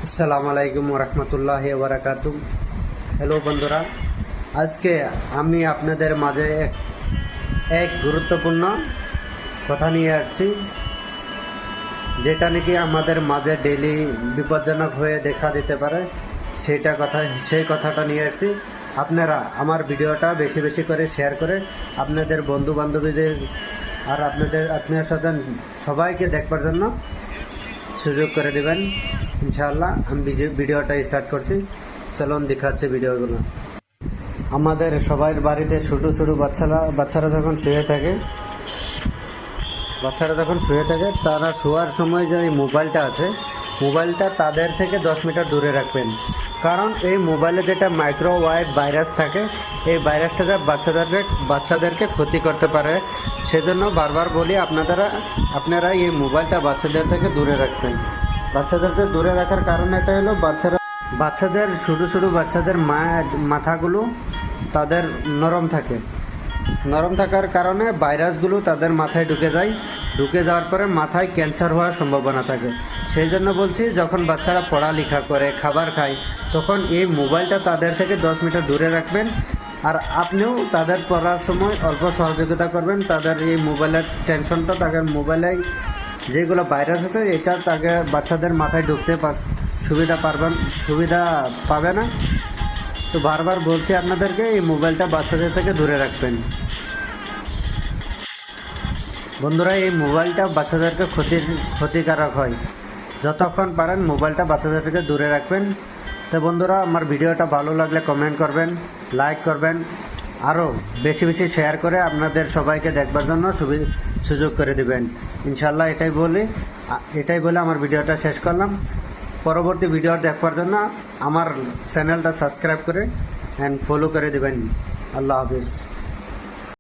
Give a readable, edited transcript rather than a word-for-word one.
আসসালামু আলাইকুম ওরহমতুল্লাহি ওয়াবারাকাতুহ। হ্যালো বন্ধুরা, আজকে আমি আপনাদের মাঝে এক গুরুত্বপূর্ণ কথা নিয়ে আসছি, যেটা নাকি আমাদের মাঝে ডেইলি বিপজ্জনক হয়ে দেখা দিতে পারে। সেই কথাটা নিয়ে আসছি। আপনারা আমার ভিডিওটা বেশি বেশি করে শেয়ার করে আপনাদের বন্ধু বান্ধবীদের আর আপনাদের আত্মীয় স্বজন সবাইকে দেখবার জন্য সুযোগ করে দেবেন ইনশাআল্লাহ। আমি ভিডিওটা স্টার্ট করছি, চলুন দেখাচ্ছি ভিডিওগুলো। আমাদের সবার বাড়িতে ছোটো ছোটো বাচ্চারা যখন শুয়ে থাকে তারা শোয়ার সময় যে মোবাইলটা আছে, মোবাইলটা তাদের থেকে 10 মিটার দূরে রাখবেন। কারণ এই মোবাইলে যেটা মাইক্রোওয়েভ ভাইরাস থাকে, এই ভাইরাসটা যা বাচ্চাদেরকে ক্ষতি করতে পারে। সেজন্য বারবার বলি আপনারা এই মোবাইলটা বাচ্চাদের থেকে দূরে রাখবেন। বাচ্চাদেরকে দূরে রাখার কারণ এটা হলো, বাচ্চাদের ছোটো বাচ্চাদের মাথাগুলো তাদের নরম থাকার কারণে ভাইরাসগুলো তাদের মাথায় ঢুকে যাওয়ার পরে মাথায় ক্যান্সার হওয়ার সম্ভাবনা থাকে। সেই জন্য বলছি, যখন বাচ্চারা পড়ালেখা করে, খাবার খায়, তখন এই মোবাইলটা তাদের থেকে 10 মিটার দূরে রাখবেন। আর আপনিও তাদের পড়ার সময় অল্প সহযোগিতা করবেন। তাদের এই মোবাইলের টেনশনটা, তাদের মোবাইলে যেগুলো ভাইরাস আছে, এটা বাচ্চাদের মাথায় ঢুকতে সুবিধা পাবে না। তো বারবার বলছি আপনাদেরকে, এই মোবাইলটা বাচ্চাদের থেকে দূরে রাখবেন। বন্ধুরা, এই মোবাইলটা বাচ্চাদেরকে ক্ষতিকারক হয়। যতক্ষণ পারেন মোবাইলটা বাচ্চাদের থেকে দূরে রাখবেন। তো বন্ধুরা, আমার ভিডিওটা ভালো লাগলে কমেন্ট করবেন, লাইক করবেন, আরও বেশি বেশি শেয়ার করে আপনাদের সবাইকে দেখবার জন্য সুযোগ করে দিবেন ইনশাল্লাহ। এটাই বলে আমার ভিডিওটা শেষ করলাম। পরবর্তী ভিডিও দেখবার জন্য আমার চ্যানেলটা সাবস্ক্রাইব করে ফলো করে দিবেন। আল্লাহ হাফিজ।